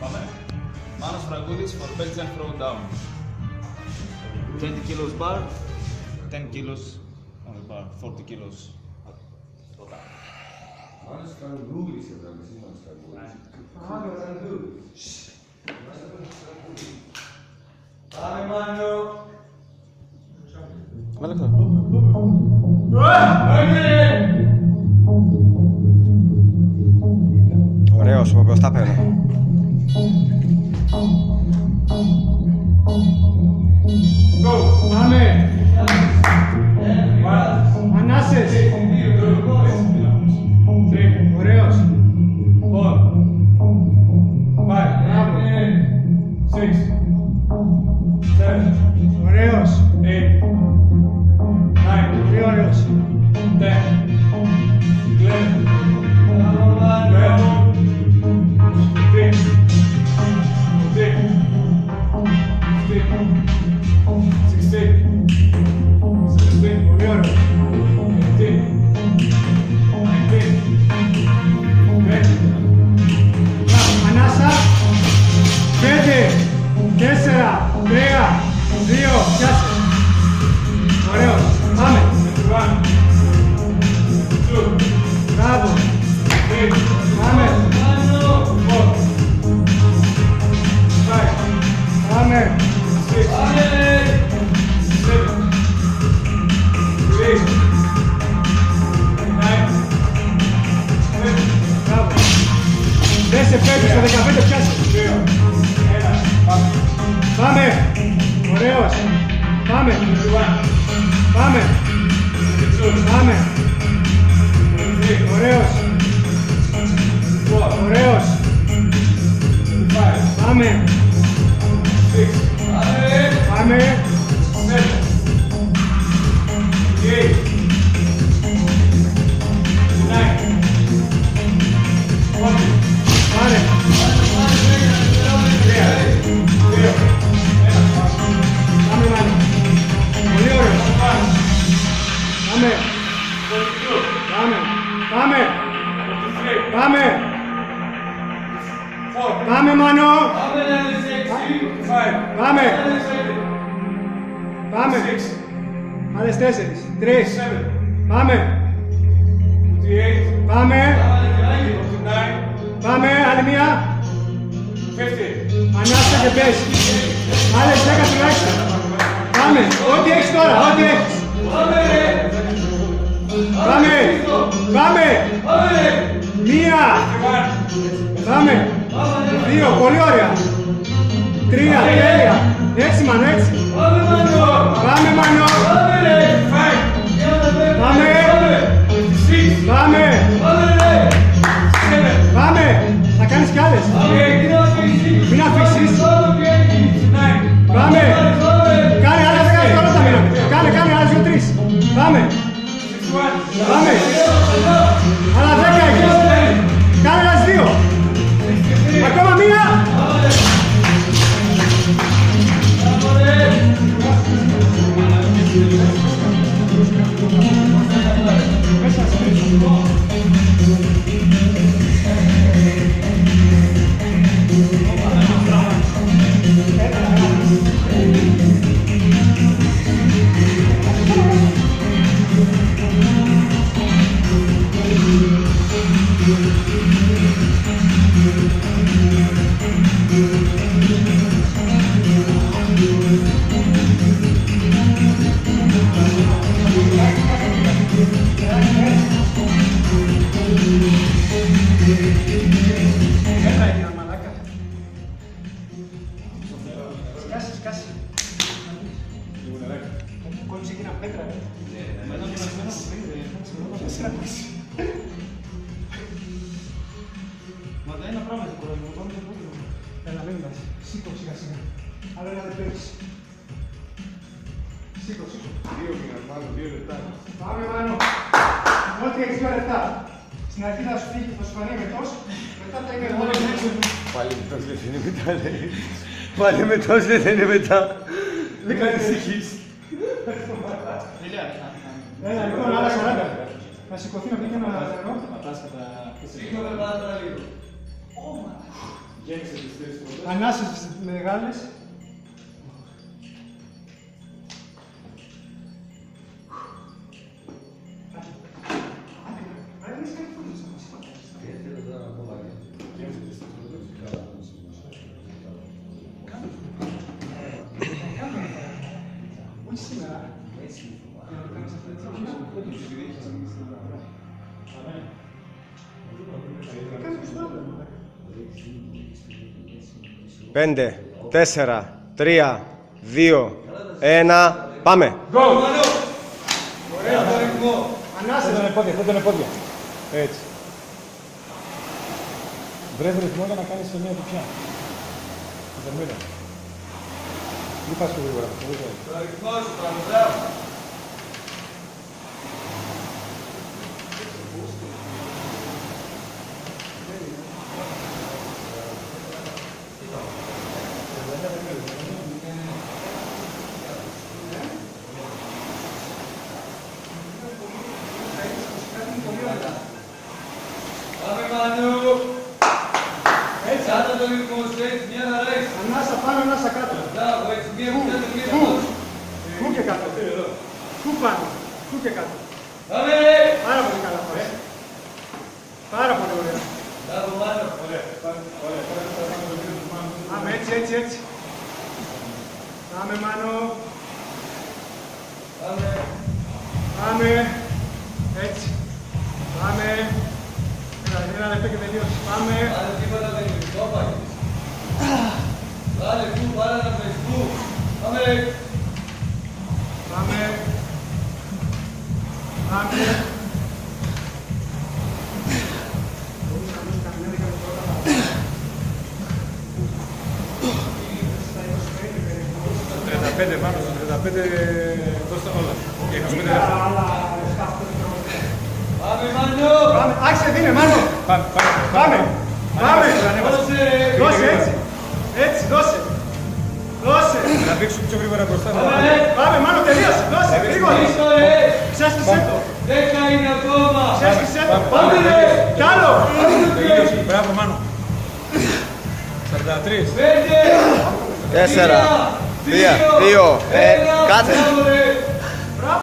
Πάμε. Manos Fragoudis for Belgian throw down. 20 kilos bar, 10 kilos on the bar, 40 kilos. Manos Fragoudis εδώ, εσύ Manos Fragoudis. Manos Fragoudis. Πάμε Μάνο. Βάλε αυτό. Ωραίος, ο Κωστάπελο. Πάμε! Ανάσες! Ωραίος! 4, 5, 6, 7, ωραίος! 8, 9, πολύ ωραίος! 10, σε πέτει στο 15 πιάσε. Πάμε. Ωραίος. Πάμε. Πάμε. Πάμε. Ωραίος. Ωραίος. Πάμε. Πάμε. Πάμε Μάνο! Πάμε! Πάμε! Άλλες 4, 3, πάμε! Πάμε! Πάμε, άλλη μία! Ανάσα και πες! Άλλες 10 τουλάχιστον! Πάμε! Ό,τι έχεις τώρα, ό,τι έχεις! Πάμε! Πάμε! Μία! Πάμε! 2, πολύ ωραία! 3, τέλεια! Έτσι Μάνο, έτσι! Πάμε Μάνο! Πάμε! Πάμε! Πάμε! Θα κάνεις κι άλλες! Μην αφήσεις! Πάμε! Κάνε άλλες 10 δευτερόλεπτα μείναμε! Κάνε άλλες 2-3! Πάμε! Πάμε! Άλλα 10 έχεις! Κάνε άλλες 2! Ακόμα μία! Σκάσε. Κόλλησε και ένα πέτρα, Μα τα ένα πράγμα είναι πρόβλημα. Έλα, μην μας. Σήκω σιγά. Άλλο ένα δεν παίρνεις. Σήκω. 2 λεπτά. Πάμε Μάνο. Ό,τι έχεις 2 λεπτά. Στην αρχή θα σου φύγει, θα σου φανεί μετός. Μετά θα είναι μόνο έξω. Πάλι μετός δεν είναι μετά, λέει. Πάλι μετός δεν είναι μετά. Δεν κάνεις ησυχείς. Έλα, λοιπόν, άλλα 40. Να σηκωθεί να πει και ένα νερό. Σήκω δεν πάρα τώρα λίγο. Ανάσες μεγάλες. Όχι σήμερα. Πέντε, 4, 3, 2, 1, πάμε! Ωραία, ανάσες. Φέτο είναι πόδια. Έτσι. Βρες ρυθμό για να κάνεις σε μια δουλειά. Δεν μείνω. Μην πας πιο γρήγορα. Το ρυθμό σου, μπράβο. Πάμε Μάνου! Έτσι, άτα το ρυθμό σου, έτσι, μια χαρά είσαι. Ανάσα πάνω, ανάσα κάτω. Μπράβο, έτσι, μία Πού, κουτιά, μία πού, δόση. πού και κάτω. Πού πάνω, πού και κάτω. Πάμε! Πάρα πολύ καλά πας. Πάρα πολύ ωραία. Μπράβο Μάνο. Πάμε έτσι, έτσι, έτσι. Πάμε Μάνο. Πάμε. Πάμε. Έτσι. Πάμε. Ένα λεπτό και τελείωσε. Πάμε. Άλλο τίποτα δεν είναι, το πάγεις. Βάλε πού, πάρε να πες πού. Πάμε. Πάμε. Πάμε. Πέντε πάνω στο 35 δώστε όλα. Και 25 λεπτά. Πάμε Μάνο. Πάμε. Άξε, δίνε, Μάνο. Πάμε. Πάμε. Πάμε. Δώσε. Δώσε έτσι. Έτσι, δώσε. Δώσε. Να δείξουμε πιο γρήγορα μπροστά. Πάμε. Πάμε, Μάνο, τελείωσε. Δώσε. Γρήγορα. Πίσω ρε. Ξέσπισε το. 10 είναι ακόμα. Ξέσπισε το. Πάμε ρε. Κι άλλο. Τελείωσε. Μπράβο Μάνο. 43. 5. 4, 3, 2, 1, κάτσε! Μπράβο ρε.